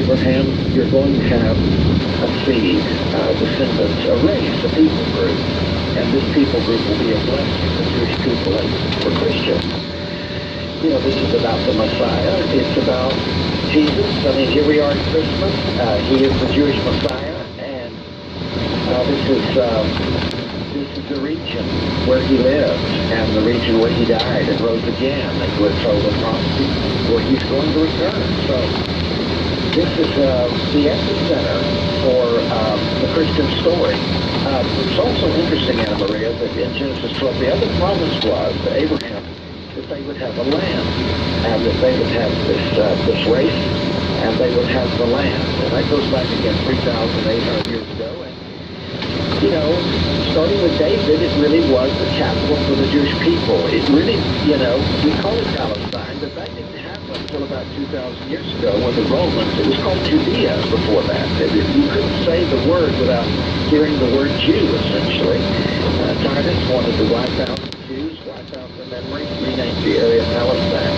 Abraham, you're going to have a seed, descendants, a race, a people group, and this people group will be a blessing to Jewish people and for Christians. You know, this is about the Messiah. It's about Jesus. I mean, here we are at Christmas. He is the Jewish Messiah, and this is the region where he lived, and the region where he died and rose again, and we're told in prophecy where he's going to return. So this is the epicenter for the Christian story. It's also interesting, Anna Maria, that in Genesis 12, the other promise was to Abraham that they would have a land, and that they would have this race, and they would have the land. And that goes back again 3,800 years ago. And, you know, starting with David, it really was the capital for the Jewish people. It really, you know, we call it Palestine, but that didn't happen until about 2,000 years ago when the Romans, it was called Judea before that. You couldn't say the word without hearing the word Jew, essentially. Titus wanted to wipe out the Jews, wipe out their memory, rename the area Palestine.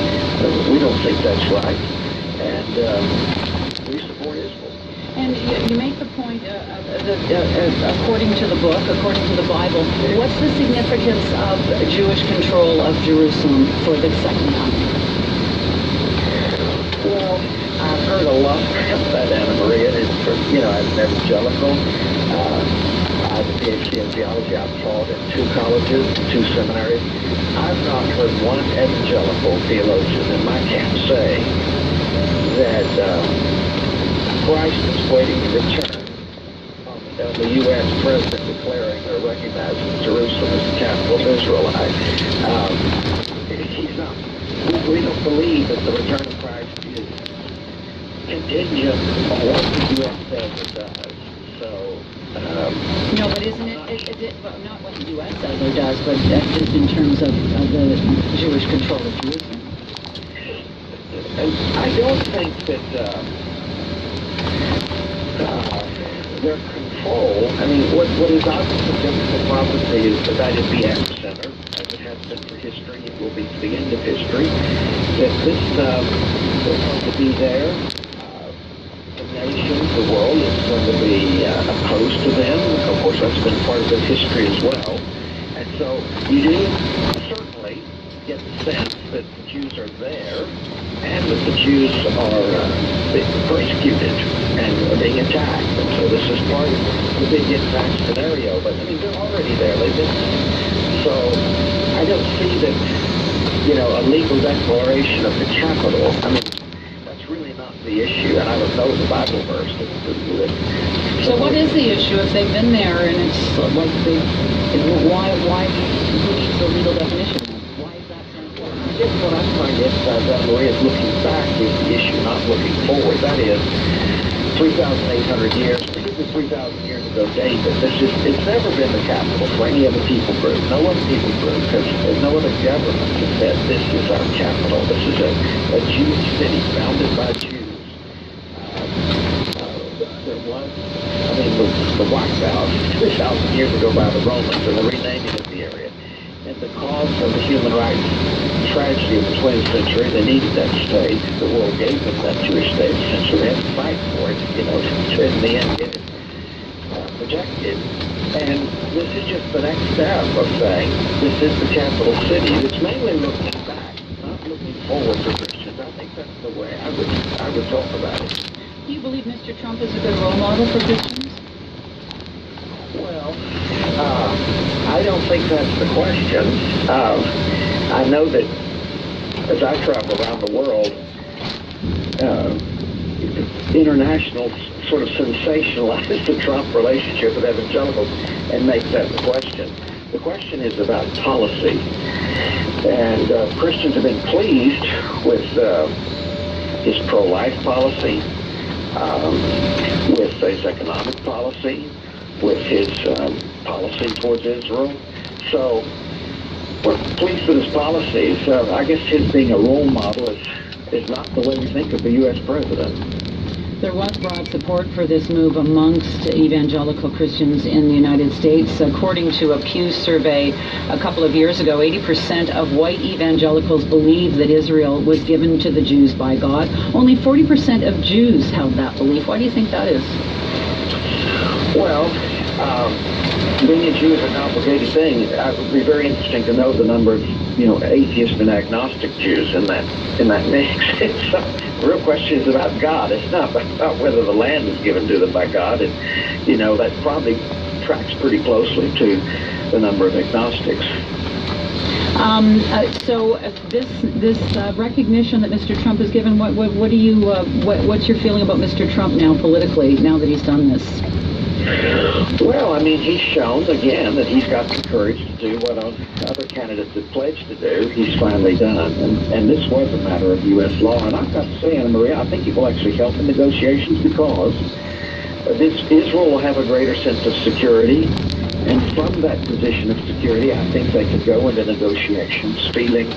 We don't think that's right, and we support Israel. And you make the point, according to the book, according to the Bible, what's the significance of Jewish control of Jerusalem for the second coming? Well, I've heard a lot about that, Anna Maria. It's from, you know, as an evangelical. I have a PhD in theology. I've taught at 2 colleges, 2 seminaries. I've not heard one evangelical theologian in my camp say that Christ is waiting to return on the U.S. president declaring or recognizing Jerusalem as the capital of Israel. He's not. We don't believe that the return of Christ is contingent on what the U.S. says it does. So, no, but isn't it well, not what the U.S. says or does, but just in terms of the Jewish control of Jerusalem? I don't think that their control, I mean, what is obviously biblical prophecy is that that is the epicenter, as it has been for history, it will be to the end of history, that this is going to be there. The nation, the world is going to be opposed to them. Of course, that's been part of their history as well. And so you do certainly get the sense that the Jews are there, and that the Jews are being persecuted and are being attacked. And so this is part of the big impact scenario. But I mean, they're already there. They've been there. So I don't see that, you know, a legal declaration of the capital. I mean, that's really not the issue. And I don't know the Bible verse that so what is the issue if they've been there and it's like why who needs a legal definition? I guess what I'm trying to emphasize, Maria, is looking back is the issue, not looking forward. That is 3,800 years, particularly 3,000 years ago, David. It's never been the capital for any other people group. No other people group, because no other government has said this is our capital. This is a Jewish city founded by Jews. There was, I mean, the White House 3,000 years ago by the Romans and the renaming of the area. And because of the human rights tragedy of the 20th century, they needed that state. The world gave them that Jewish state. Essentially, they had to fight for it, you know, to in the end get it projected. And this is just the next step of saying this is the capital city. It's mainly looking back, not looking forward for Christians. I think that's the way I would talk about it. Do you believe Mr. Trump is a good role model for Christians? Well, I don't think that's the question. I know that as I travel around the world, international sort of sensationalize the Trump relationship with evangelicals and make that the question. The question is about policy. And Christians have been pleased with his pro-life policy, with his economic policy, with his policy towards Israel. So we're pleased with his policies. I guess his being a role model is not the way we think of the U.S. president. There was broad support for this move amongst evangelical Christians in the United States. According to a Pew survey a couple of years ago, 80% of white evangelicals believe that Israel was given to the Jews by God. Only 40% of Jews held that belief. Why do you think that is? Well, being a Jew is a complicated thing. It would be very interesting to know the number of, atheist and agnostic Jews in that mix. It's the real question is about God. It's not about whether the land is given to them by God. And, that probably tracks pretty closely to the number of agnostics. This recognition that Mr. Trump has given, what's your feeling about Mr. Trump now politically, now that he's done this? Well, he's shown again that he's got the courage to do what other candidates have pledged to do. He's finally done, and this was a matter of U.S. law. And I've got to say, Anna Maria, I think it will actually help in negotiations because Israel will have a greater sense of security. And from that position of security, I think they could go into negotiations feeling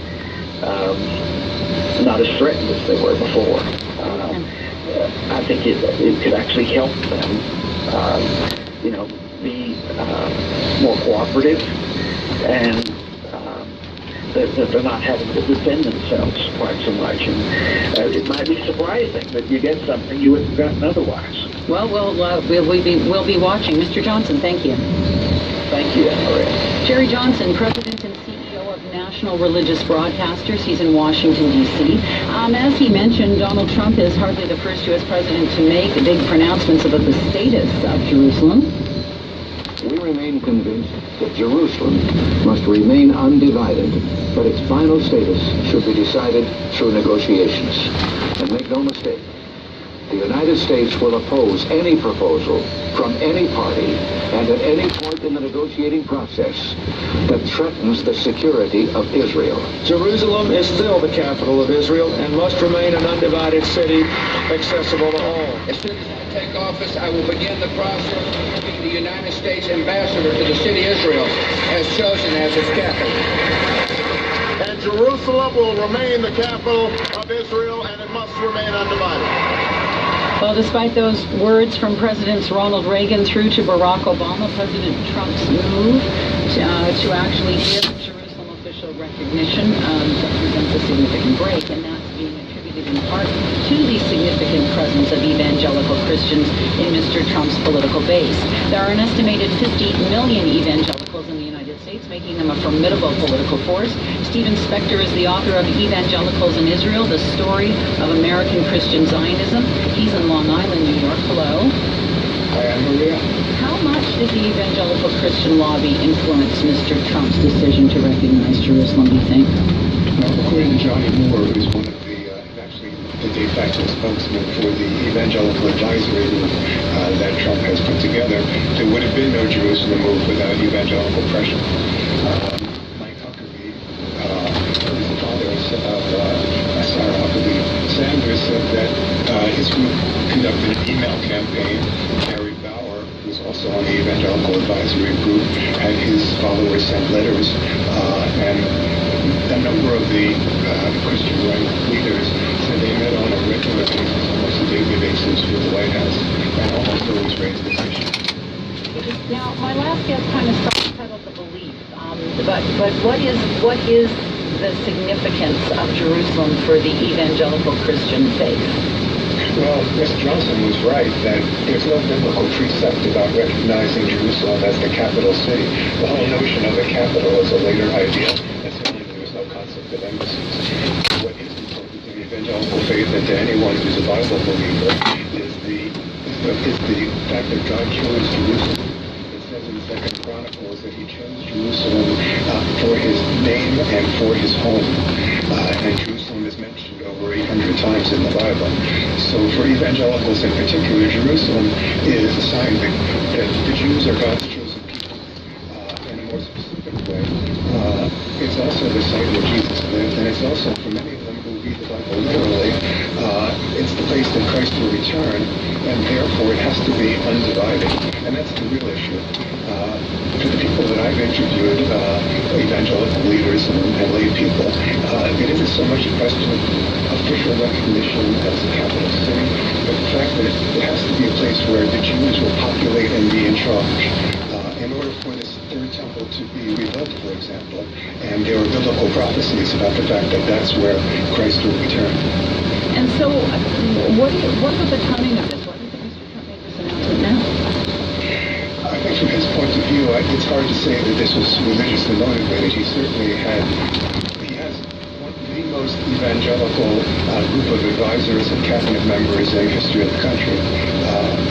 not as threatened as they were before. I think it could actually help them, be more cooperative, and that they're not having to defend themselves quite so much. And it might be surprising that you get something you wouldn't have gotten otherwise. Well, we'll be watching. Mr. Johnson, thank you. Thank you, Anna Maria. Jerry Johnson, President and CEO of National Religious Broadcasters. He's in Washington, D.C. As he mentioned, Donald Trump is hardly the first U.S. president to make big pronouncements about the status of Jerusalem. We remain convinced that Jerusalem must remain undivided, but its final status should be decided through negotiations. And make no mistake, the United States will oppose any proposal from any party and at any point in the negotiating process that threatens the security of Israel. Jerusalem is still the capital of Israel and must remain an undivided city accessible to all. As soon as I take office, I will begin the process of being the United States ambassador to the city of Israel, as chosen as its capital. And Jerusalem will remain the capital of Israel, and it must remain undivided. Well, despite those words from Presidents Ronald Reagan through to Barack Obama, President Trump's move to actually give Jerusalem official recognition represents a significant break, and that's being attributed in part to the significant presence of evangelical Christians in Mr. Trump's political base. There are an estimated 50 million evangelicals in the United States, making them a formidable political force. Stephen Spector is the author of Evangelicals in Israel, The Story of American Christian Zionism. He's in Long Island, New York. Hello. Hi, Anna Maria. How much did the evangelical Christian lobby influence Mr. Trump's decision to recognize Jerusalem, do you think? Now, according to Johnny Moore, who's one of the de facto spokesman for the evangelical advisory group that Trump has put together, there would have been no Jerusalem move without evangelical pressure. Mike Huckabee, who's the father of Sarah Huckabee Sanders, said that his group conducted an email campaign. Gary Bauer, who's also on the evangelical advisory group, had his followers send letters, and a number of the Christian right leaders said they met on a regular basis, almost a daily basis, with the White House, and almost always raised this issue. Now, my last guest kind of subtitled the belief, but what is the significance of Jerusalem for the evangelical Christian faith? Well, Mr. Johnson was right that there's no biblical precept about recognizing Jerusalem as the capital city. The whole notion of the capital is a later idea, and certainly there was no concept of embassies. What is important to the evangelical faith and to anyone who's a Bible believer is the fact that God chose Jerusalem. It says in 2 Chronicles that he chose Jerusalem for his name and for his home. And Jerusalem is mentioned over 800 times in the Bible. So for evangelicals in particular, Jerusalem is a sign that the Jews are God's chosen people. In a more specific way, it's also the site where Jesus lived, and it's also, for many of them who read the Bible literally, it's the place that Christ will return. and therefore it has to be undivided. And that's the real issue. For the people that I've interviewed, evangelical leaders and lay people, it isn't so much a question of official recognition as a capital city, but the fact that it has to be a place where the Jews will populate and be in charge. In order for this third temple to be rebuilt, for example, and there are biblical prophecies about the fact that that's where Christ will return. And so, what about the timing of this? Why do you think Mr. Trump made this announcement now? I think from his point of view, it's hard to say that this was religiously motivated. He certainly has the most evangelical group of advisors and cabinet members in the history of the country.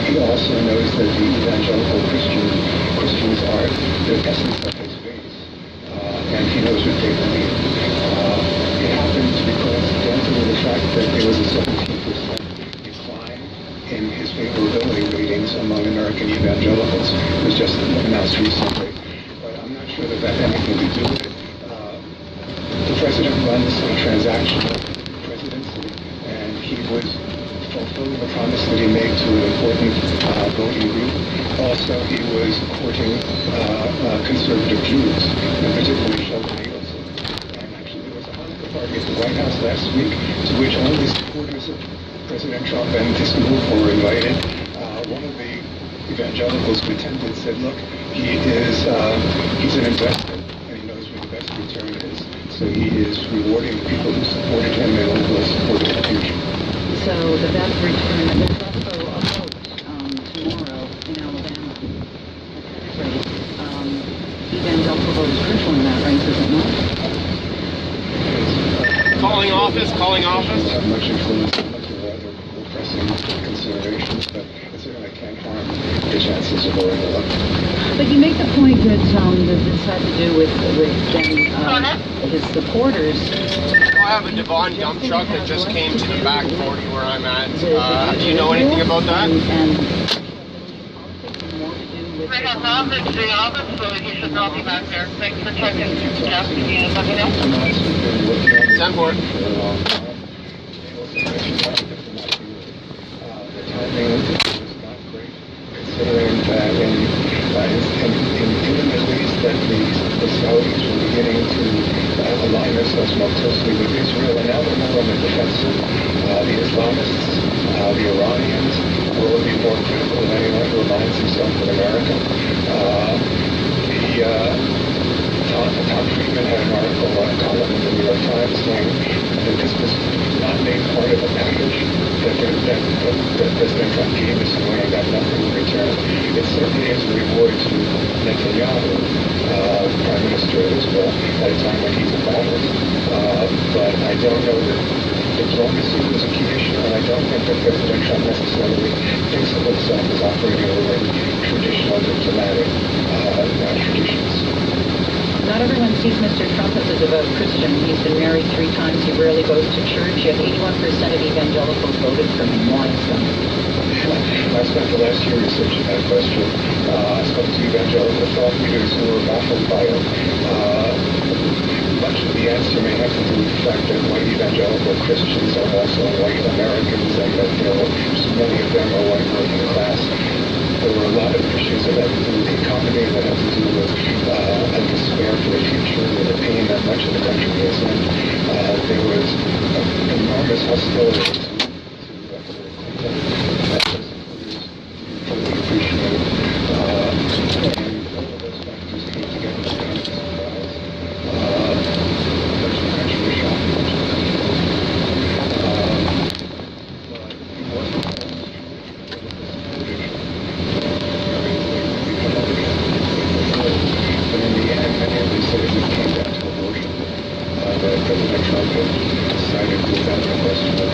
He also knows that the evangelical Christians are the essence of his faith, and he knows what they believe. It happens to be coincidental with the fact that there was a 17% decline in his favorability ratings among American evangelicals. It was just announced recently, but I'm not sure that that had anything to do with it. The president runs a transactional presidency, and he was fulfilling the promise that he made to an important voting group. Also, he was courting conservative Jews, and particularly Sheldon Adelson. And actually, there was a Hanukkah party at the White House last week, to which only supporters of President Trump and his move were invited. One of the evangelicals who attended said, "Look, he's an investor, and he knows where the best return is. So he is rewarding the people who supported him and will support him in the future." So the best return, and there's also a vote tomorrow in Alabama. Evangelical vote is crucial in that race, is it not? Calling office. Have much influence on it. There are other pressing considerations, but it certainly can't harm the chances of going elected. But you make the point that this had to do with his supporters. I have a Devon dump truck that just came to the back 40 where I'm at. Do you know anything about that? Right on top, it's the office, so you should not be back there. Thanks for checking. Jeff, can you let me know? Send for it. The timing was not great, considering that in the Middle East that the Saudis were beginning to align themselves more closely with Israel, and now they're more on the defensive. The Islamists, the Iranians will be more critical of anyone who aligns himself with America. Tom Friedman had an article, a column in the New York Times saying that this was not made part of a package that President Trump gave us away and got nothing in return. It certainly is a reward to Netanyahu, Prime Minister of Israel, at a time when he's in office. But I don't know that diplomacy was a key issue, and I don't think that President Trump necessarily thinks of himself as operating within traditional diplomatic traditions. Not everyone sees Mr. Trump as a devout Christian. He's been married 3 times. He rarely goes to church. Yet 81% of evangelicals voted for him. Why so? I spent the last year researching that question. I spoke to evangelical thought leaders who were baffled by it. Much of the answer may have to do with the fact that white evangelical Christians are also white Americans, and that many of them are white working class. There were a lot of issues that had to do with the economy, that had to do with a despair for the future, with the pain that much of the country is in. There was enormous hostility to that was fully appreciated. And all of those factors came together to come as a surprise. Much of the country was shocked, much of the country was but it wasn't always but in the end, many of these citizens came down to abortion. That President Trump had decided to defend the question of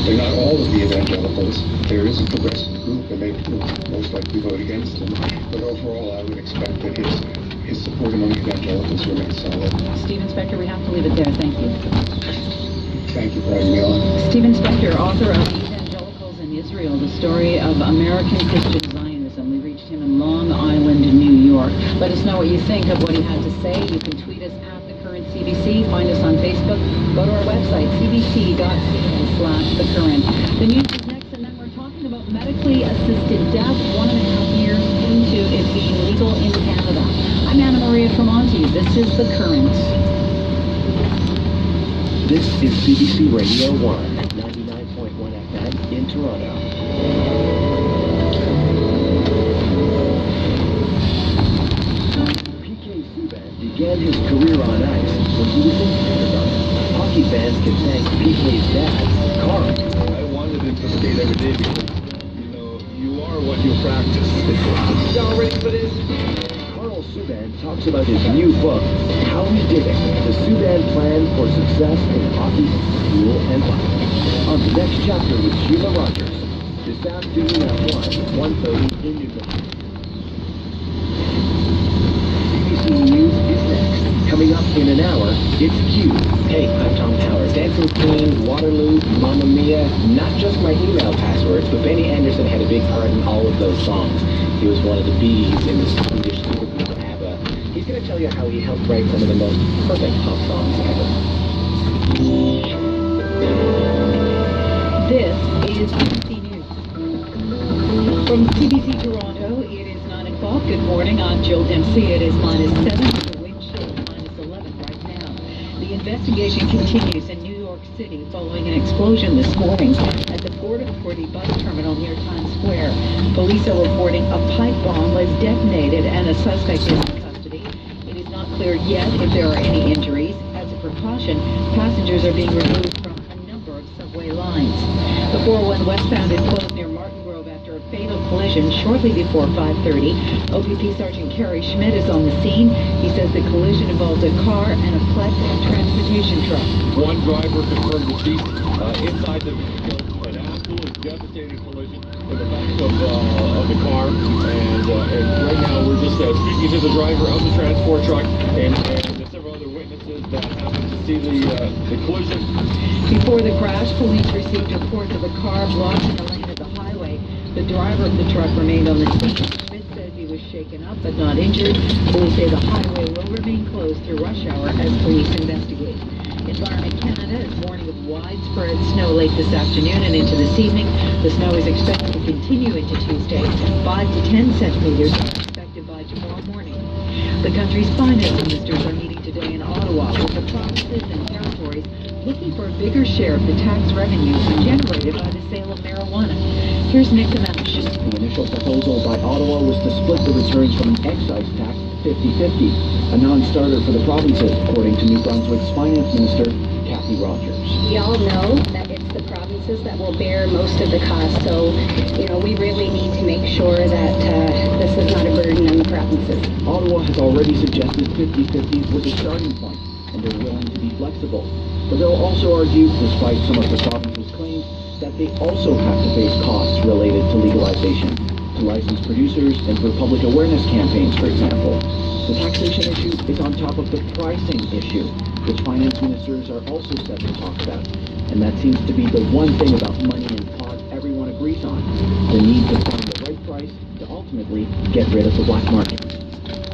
They're not all of the evangelicals. There is a progressive group, and they will most likely vote against him. But overall, I would expect that his support among evangelicals remains solid. Stephen Spector, we have to leave it there. Thank you. Thank you for having me on. Stephen Spector, author of Evangelicals in Israel, the story of American Christian Zionism. We reached him in Long Island, New York. Let us know what you think of what he had to say. You can tweet us at The Current CBC. Find us on Facebook. Go to our website, cbc.ca/thecurrent. The news is next, and then we're talking about medically assisted death 1.5 years into it being legal in Canada. I'm Anna Maria Tremonti. This is The Current. This is CBC Radio 1, 99.1 FM in Toronto. PK Subban began his career on ice when he was in kindergarten. Hockey fans can thank PK's dad, Carl. I wanted him to skate every day because, you are what you practice. Y'all ready for this? Carl Subban talks about his new book, How We Did It, the Subban Plan for Success in Hockey, School, and Life. On the next chapter with Sheila Rogers, this afternoon at 1:30 in Newfoundland. CBC News is next. Coming up in an hour, it's Q. Hey, I'm Tom Powers. Dancing Queen, Waterloo, Mamma Mia, not just my email passwords, but Benny Andersson had a big part in all of those songs. He was one of the bees in the Swedish supergroup ABBA. He's going to tell you how he helped write some of the most perfect pop songs ever. This is CBC News. From CBC Toronto, it is 9 o'clock. Good morning. I'm Jill Dempsey. It is -7. The wind chill -11 right now. The investigation continues in New York City following an explosion this morning at the Port Authority bus terminal near Times Square. Police are reporting a pipe bomb was detonated and a suspect is in custody. It is not clear yet if there are any injuries. As a precaution, passengers are being removed from a number of subway lines. The 401 westbound is closed near Martin Grove after a fatal collision shortly before 5:30. OPP Sergeant Kerry Schmidt is on the scene. He says the collision involved a car and a Plex transportation truck. One driver confirmed deceased inside the vehicle. An absolute devastating collision in the back of the car. And right now we're just speaking to the driver of the transport truck and several other witnesses that happened to see the collision. Before the crash, police received reports of a car blocking the lane of the highway. The driver of the truck remained on the scene. Schmidt says he was shaken up but not injured. Police say the highway will remain closed through rush hour as police investigate. Environment Canada is warning of widespread snow late this afternoon and into this evening. The snow is expected to continue into Tuesday. 5 to 10 centimeters are expected by tomorrow morning. The country's finance ministers are meeting today in Ottawa with the provinces and territories looking for a bigger share of the tax revenues generated by the sale of marijuana. Here's Nick Gamache. The initial proposal by Ottawa was to split the returns from an excise tax 50-50, a non-starter for the provinces, according to New Brunswick's finance minister, Kathy Rogers. We all know that it's the provinces that will bear most of the cost, so, we really need to make sure that this is not a burden on the provinces. Ottawa has already suggested 50-50 was a starting point, and they're willing to be flexible. But they'll also argue, despite some of the province's claims, that they also have to face costs related to legalization, to license producers and for public awareness campaigns, for example. The taxation issue is on top of the pricing issue, which finance ministers are also set to talk about. And that seems to be the one thing about money and pot everyone agrees on, the need to find the right price to ultimately get rid of the black market.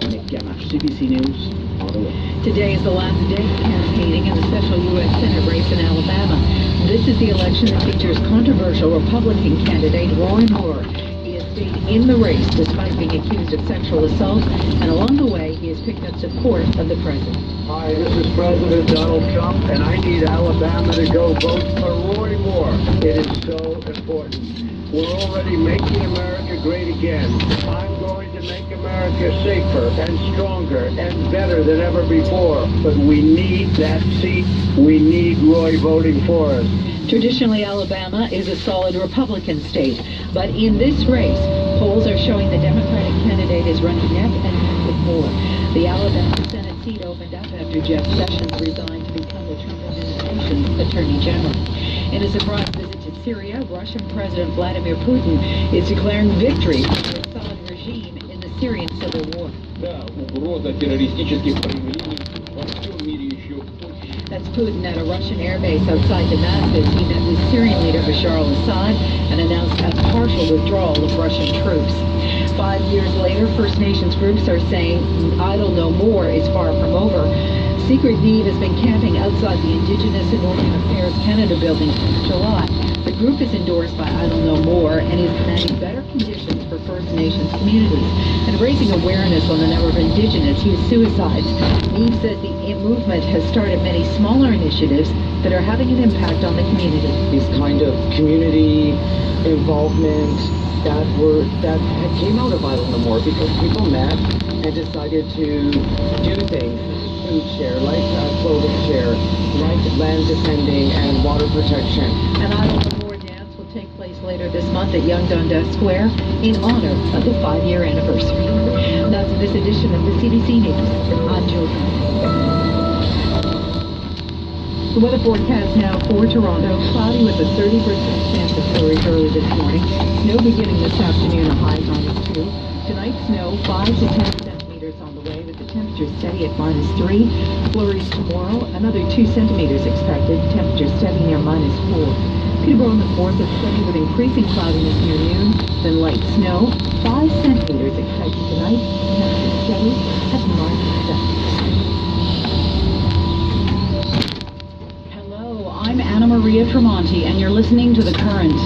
Nick Gamache, CBC News, Ottawa. Today is the last day of campaigning in the special U.S. Senate race in Alabama. This is the election that features controversial Republican candidate Roy Moore. He has stayed in the race despite being accused of sexual assault, and along the way, he has picked up support of the president. Hi, this is President Donald Trump, and I need Alabama to go vote for Roy Moore. It is so important. We're already making America great again. I'm going to make America safer and stronger and better than ever before. But we need that seat. We need Roy voting for us. Traditionally, Alabama is a solid Republican state, but in this race, polls are showing the Democratic candidate is running neck and neck with Moore. The Alabama Senate seat opened up after Jeff Sessions resigned to become the Trump administration's Attorney General. In a surprise visit to Syria, Russian President Vladimir Putin is declaring victory for the Assad regime in the Syrian civil war. That's Putin at a Russian airbase outside Damascus. He met with Syrian leader Bashar al-Assad and announced a partial withdrawal of Russian troops. 5 years later, First Nations groups are saying idle no more is far from over. Secret Need has been camping outside the Indigenous and Indian Affairs Canada building since July. The group is endorsed by Idle No More and is demanding better conditions for First Nations communities and raising awareness on the number of Indigenous youth suicides. Need says the movement has started many smaller initiatives that are having an impact on the community. These kind of community involvement that came out of Idle No More because people met and decided to do things. Food share, like clothing share, like land defending and water protection. An Idle No More dance will take place later this month at Yonge Dundas Square in honor of the 5-year anniversary. That's this edition of the CBC News. I'm Jill. The weather forecast now for Toronto, cloudy with a 30% chance of flurries early this morning. Snow beginning this afternoon, a high -2. Tonight, snow 5 to 10 centimeters on the way with the temperature steady at -3. Flurries tomorrow, another 2 centimeters expected, temperature steady near -4. Peterborough on the 4th is sunny with increasing cloudiness near noon, then light snow, 5 centimeters expected tonight, temperature steady at -7. I'm Anna Maria Tremonti, and you're listening to The Current.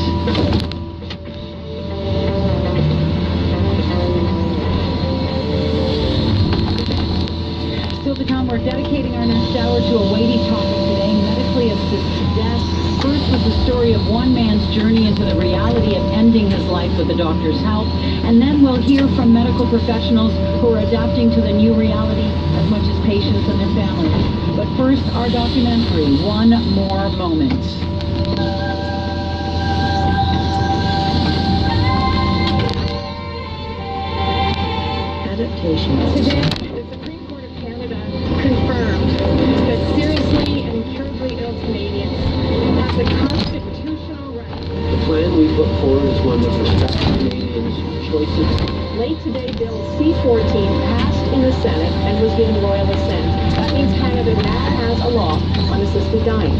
Still to come, we're dedicating our next hour to a weighty topic today, medically assisted death. First was the story of one man's journey into the reality of ending his life with a doctor's help, and then we'll hear from medical professionals who are adapting to the new reality as much as patients and their families. But first, our documentary, One More Moment. Adaptation. Today, the Supreme Court of Canada confirmed that seriously and incurably ill Canadians have the constitutional right. The plan we put forward is one that respects Canadians' choices. Late today, Bill C-14 passed in the Senate and was given royal assent. That means Canada now has a law on assisted dying.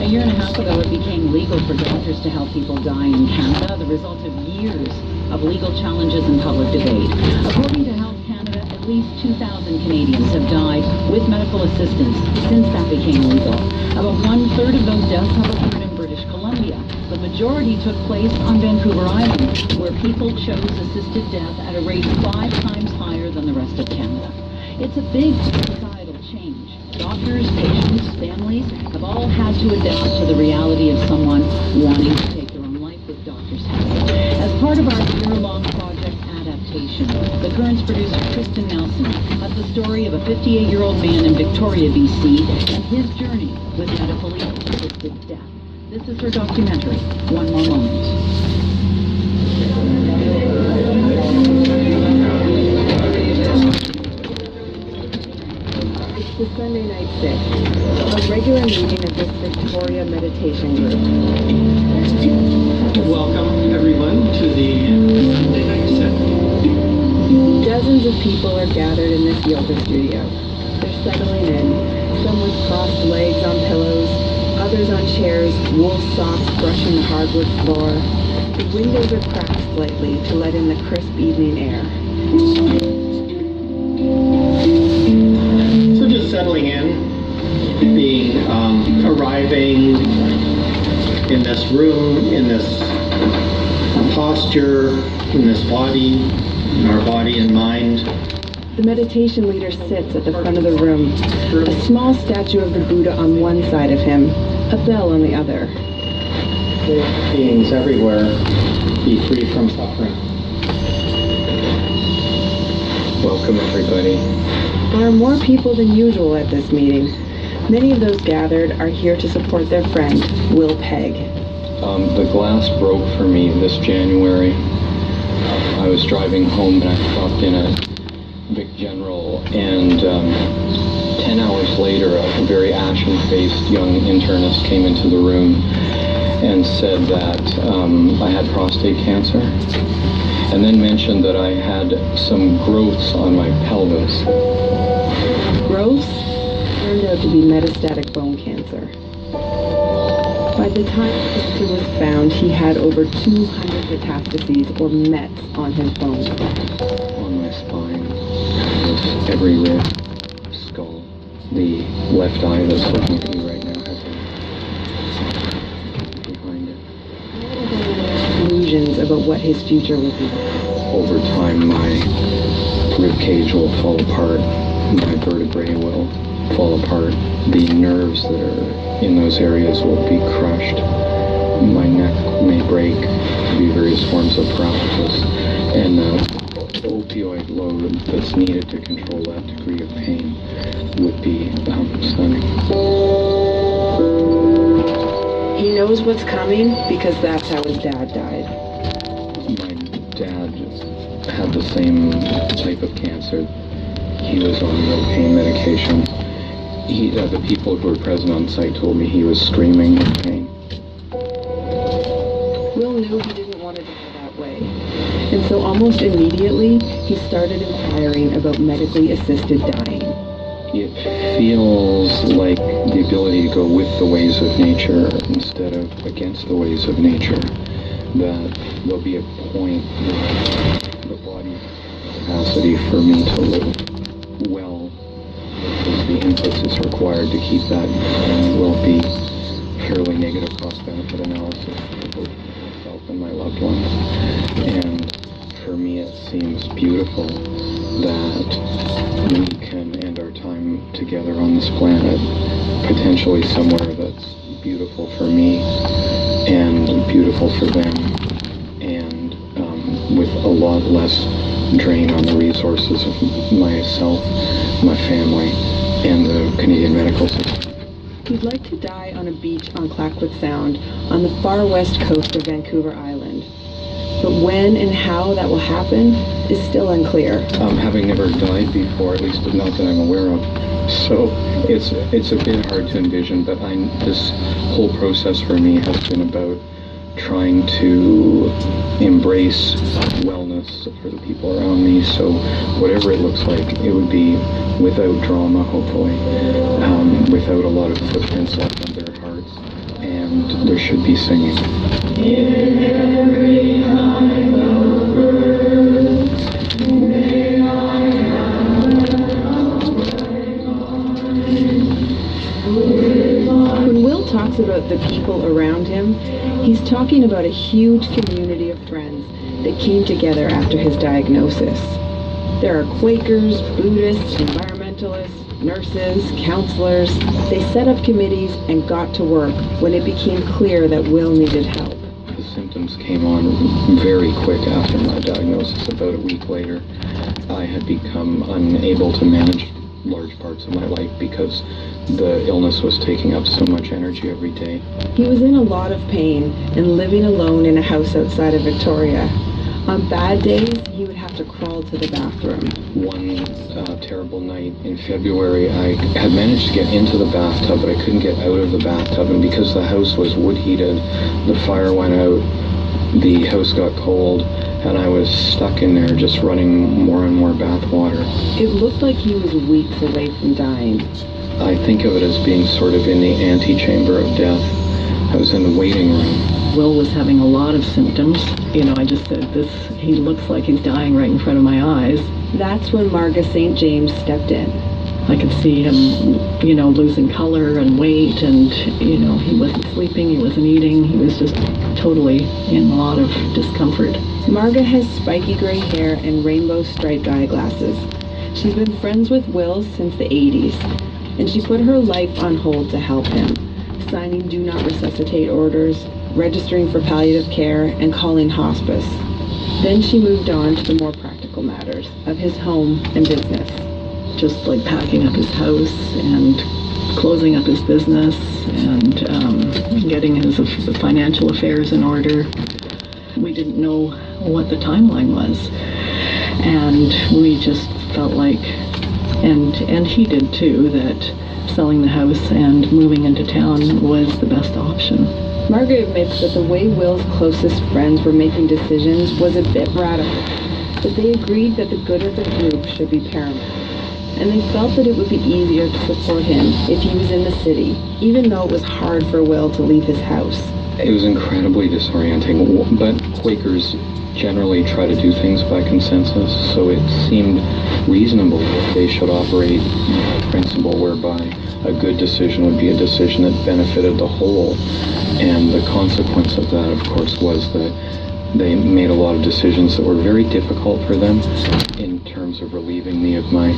A year and a half ago, it became legal for doctors to help people die in Canada, the result of years of legal challenges and public debate. According to Health Canada, at least 2,000 Canadians have died with medical assistance since that became legal. About 1/3 of those deaths have occurred in British Columbia. The majority took place on Vancouver Island, where people chose assisted death at a rate 5 times higher than the rest of Canada. It's a big societal change. Doctors, patients, families have all had to adapt to the reality of someone wanting to take their own life with doctors' help. As part of our year-long project Adaptation, The Current's producer Kristen Nelson has the story of a 58-year-old man in Victoria, BC, and his journey with medically assisted death. This is her documentary, One More Moment. It's the Sunday night sit, a regular meeting of this Victoria meditation group. Welcome, everyone, to the Sunday night sit. Dozens of people are gathered in this yoga studio. They're settling in, some with crossed legs on pillows, others on chairs, wool socks brushing the hardwood floor. The windows are cracked slightly to let in the crisp evening air. So just settling in, arriving in this room, in this posture, in this body, in our body and mind. The meditation leader sits at the front of the room, a small statue of the Buddha on one side of him, a bell on the other. Beings everywhere, be free from suffering. Welcome, everybody. There are more people than usual at this meeting. Many of those gathered are here to support their friend, Will Pegg. The glass broke for me this January. I was driving home and I stopped in at Vic General, and 10 hours later, a very ashen-faced young internist came into the room, and said that I had prostate cancer, and then mentioned that I had some growths on my pelvis. Growths turned out to be metastatic bone cancer. By the time cancer was found, he had over 200 metastases or mets on his bones. On my spine, with every rib, skull. The left eye that's looking at you right now has a behind it. Illusions about what his future would be. Over time, my rib cage will fall apart. My vertebrae will fall apart. The nerves that are in those areas will be crushed. My neck may break. There'll be various forms of paralysis. And the opioid load that's needed to control that degree of pain would be stunning. He knows what's coming because that's how his dad died. My dad had the same type of cancer. He was on no pain medication. The people who were present on site told me he was screaming in pain. Will knew he didn't want to die that way. And so almost immediately, he started inquiring about medically assisted dying. It feels like the ability to go with the ways of nature instead of against the ways of nature. That there'll be a point where the body has capacity for me to live well, because the inputs is required to keep that going will be fairly negative cost-benefit analysis for both myself and my loved ones. And for me it seems beautiful that we can end our time together on this planet, potentially somewhere that's beautiful for me and beautiful for them, and with a lot less drain on the resources of myself, my family, and the Canadian medical system. He'd like to die on a beach on Clayoquot Sound on the far west coast of Vancouver Island. But when and how that will happen is still unclear. Having never died before, at least not that I'm aware of, so it's a bit hard to envision, but this whole process for me has been about trying to embrace wellness for the people around me, so whatever it looks like, it would be without drama, hopefully, without a lot of footprints left on their hearts, and there should be singing. When Will talks about the people around him, he's talking about a huge community of friends that came together after his diagnosis. There are Quakers, Buddhists, environmentalists, nurses, counselors. They set up committees and got to work when it became clear that Will needed help. The symptoms came on very quick after my diagnosis. About a week later, I had become unable to manage large parts of my life because the illness was taking up so much energy every day. He was in a lot of pain and living alone in a house outside of Victoria. On bad days, he would have to crawl to the bathroom. One terrible night in February, I had managed to get into the bathtub, but I couldn't get out of the bathtub, and because the house was wood heated, the fire went out, the house got cold, and I was stuck in there just running more and more bath water. It looked like he was weeks away from dying. I think of it as being sort of in the antechamber of death. I was in the waiting room. Will was having a lot of symptoms. I just said, he looks like he's dying right in front of my eyes. That's when Marga St. James stepped in. I could see him, losing color and weight, and, he wasn't sleeping, he wasn't eating, he was just totally in a lot of discomfort. Marga has spiky gray hair and rainbow striped eyeglasses. She's been friends with Will since the 80s, and she put her life on hold to help him, signing do not resuscitate orders, registering for palliative care, and calling hospice. Then she moved on to the more practical matters of his home and business. Just like packing up his house and closing up his business and getting his financial affairs in order. We didn't know what the timeline was, and we just felt like and he did too, that selling the house and moving into town was the best option. Margaret admits that the way Will's closest friends were making decisions was a bit radical, but they agreed that the good of the group should be paramount. And they felt that it would be easier to support him if he was in the city, even though it was hard for Will to leave his house. It was incredibly disorienting, but Quakers generally try to do things by consensus, so it seemed reasonable that they should operate a principle whereby a good decision would be a decision that benefited the whole. And the consequence of that, of course, was that they made a lot of decisions that were very difficult for them in terms of relieving me of my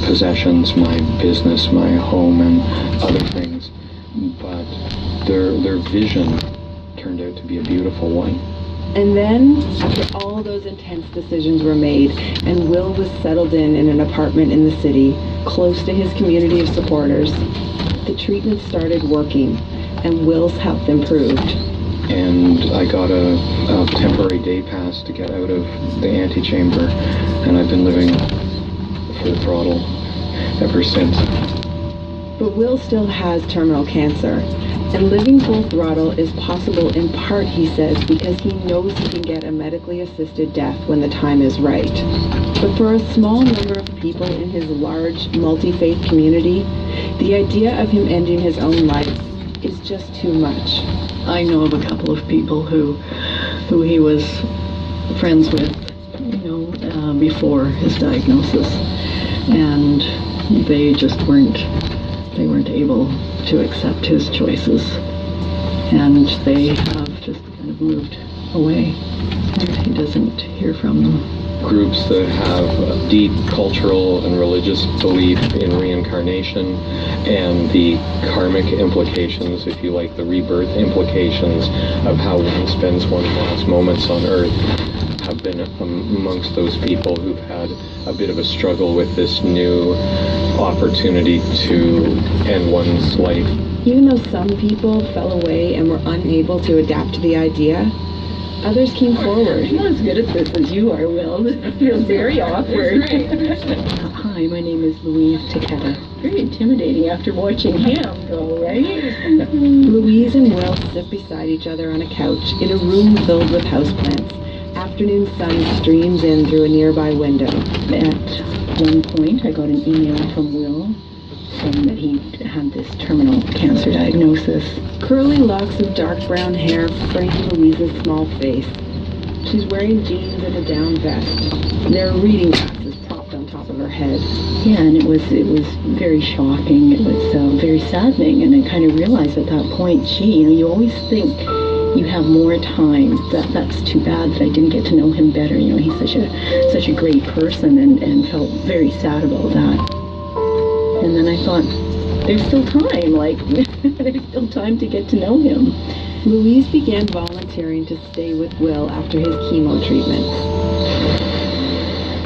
possessions, my business, my home, and other things. But their vision turned out to be a beautiful one. And then, after all those intense decisions were made, and Will was settled in an apartment in the city, close to his community of supporters, the treatment started working, and Will's health improved. And I got a temporary day pass to get out of the antechamber, and I've been living full throttle ever since. But Will still has terminal cancer, and living full throttle is possible in part, he says, because he knows he can get a medically assisted death when the time is right. But for a small number of people in his large, multi-faith community, the idea of him ending his own life is just too much. I know of a couple of people who he was friends with, before his diagnosis, and they just weren't able to accept his choices, and they have just kind of moved away, and he doesn't hear from them. Groups that have a deep cultural and religious belief in reincarnation and the karmic implications, if you like, the rebirth implications of how one spends one's last moments on earth, have been amongst those people who've had a bit of a struggle with this new opportunity to end one's life. Even though some people fell away and were unable to adapt to the idea, others came forward. I'm not as good at this as you are, Will. It feels very awkward. Hi, my name is Louise Takeda. Very intimidating after watching him go, right? Louise and Will sit beside each other on a couch in a room filled with houseplants. Afternoon sun streams in through a nearby window. At one point, I got an email from Will saying that he had this terminal cancer diagnosis. Curly locks of dark brown hair frame Louise's small face. She's wearing jeans and a down vest. There are reading glasses propped on top of her head. Yeah, and it was very shocking. It was very saddening, and I kind of realized at that point, gee, you always think you have more time. That's too bad that I didn't get to know him better. He's such a great person, and felt very sad about that. And then I thought, there's still time, there's still time to get to know him. Louise began volunteering to stay with Will after his chemo treatments.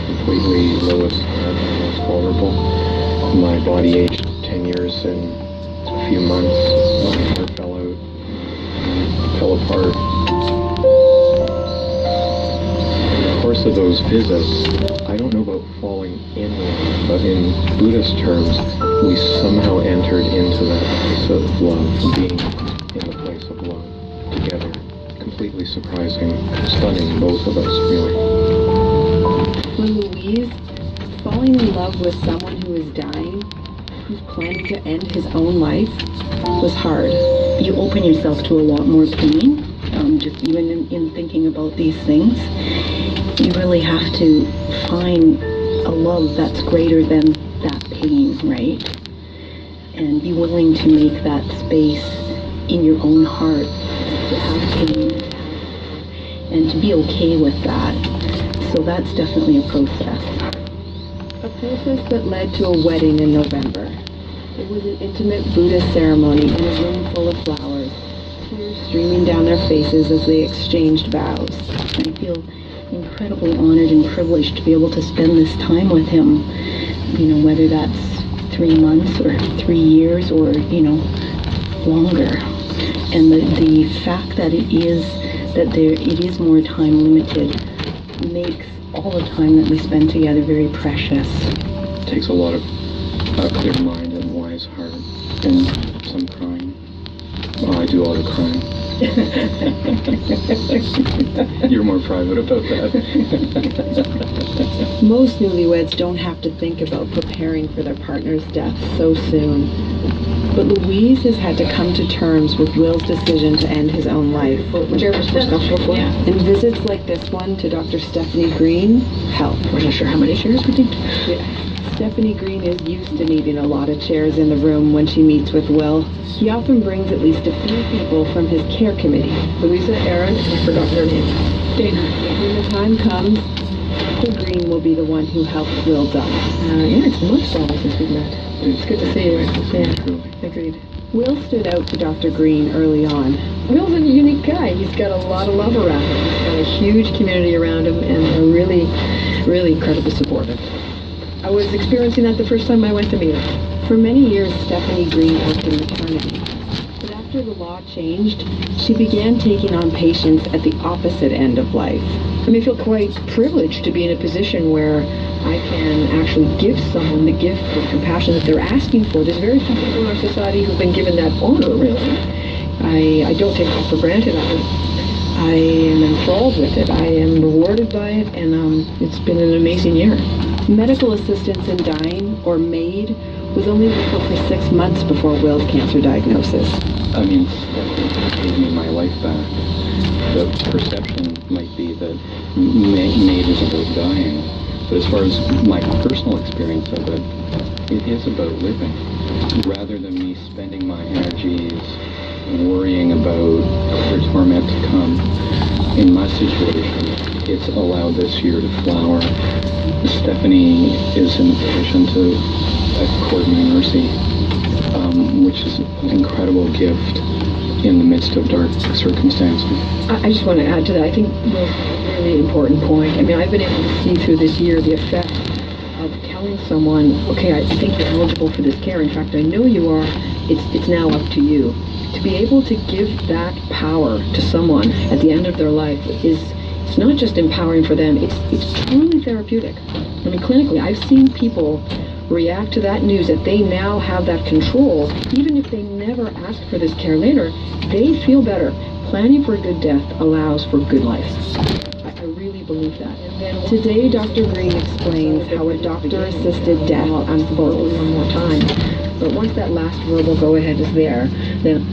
Completely lowest and most vulnerable. My body aged 10 years in a few months. My hair fell apart. In the course of those visits, I don't know about falling in love, but in Buddhist terms, we somehow entered into that place of love, being in the place of love together. Completely surprising, stunning, both of us, really. For Louise, falling in love with someone who is dying, who's planning to end his own life, was hard. You open yourself to a lot more pain, just even in thinking about these things. You really have to find a love that's greater than that pain, right? And be willing to make that space in your own heart to have pain and to be okay with that. So that's definitely a process. A process that led to a wedding in November. It was an intimate Buddhist ceremony in a room full of flowers, tears streaming down their faces as they exchanged vows. I feel incredibly honored and privileged to be able to spend this time with him, whether that's 3 months or 3 years or, longer. And the fact that it is more time limited makes all the time that we spend together very precious. It takes a lot of a clear mind and wise heart, and some crying. Well, I do all the crying. You're more private about that. Most newlyweds don't have to think about preparing for their partner's death so soon. But Louise has had to come to terms with Will's decision to end his own life. And visits like this one to Dr. Stephanie Green help. We're not sure how many shares we did. Stephanie Green is used to needing a lot of chairs in the room when she meets with Will. He often brings at least a few people from his care committee. Louisa, Aaron, I forgot their names. Dana. When the time comes, Dr. Green will be the one who helps Will die. Yeah, it's months long since we've met. It's good to see you. Yeah, agreed. Will stood out to Dr. Green early on. Will's a unique guy. He's got a lot of love around him. He's got a huge community around him and are really, really incredibly supportive. I was experiencing that the first time I went to meet him. For many years, Stephanie Green worked in maternity. But after the law changed, she began taking on patients at the opposite end of life. I feel quite privileged to be in a position where I can actually give someone the gift of compassion that they're asking for. There's very few people in our society who've been given that honor, really. I don't take it for granted. I am enthralled with it. I am rewarded by it, and it's been an amazing year. Medical assistance in dying, or MAID, was only legal for 6 months before Will's cancer diagnosis. Stephanie gave me my life back. The perception might be that MAID is about dying, but as far as my personal experience of it, it is about living. Rather than me spending my energies worrying about the torment to come, in my situation, it's allowed this year to flower. Stephanie is in a position to accord me mercy, which is an incredible gift in the midst of dark circumstances. I just want to add to that. I think Will's a really important point. I've been able to see through this year the effect of telling someone, okay, I think you're eligible for this care. In fact, I know you are. It's now up to you. To be able to give that power to someone at the end of their life it's not just empowering for them, it's truly therapeutic. Clinically, I've seen people react to that news that they now have that control, even if they never ask for this care later, they feel better. Planning for a good death allows for good life. I really believe that. Today, Dr. Green explains how a doctor-assisted death unfolds. One more time. But once that last verbal go-ahead is there, then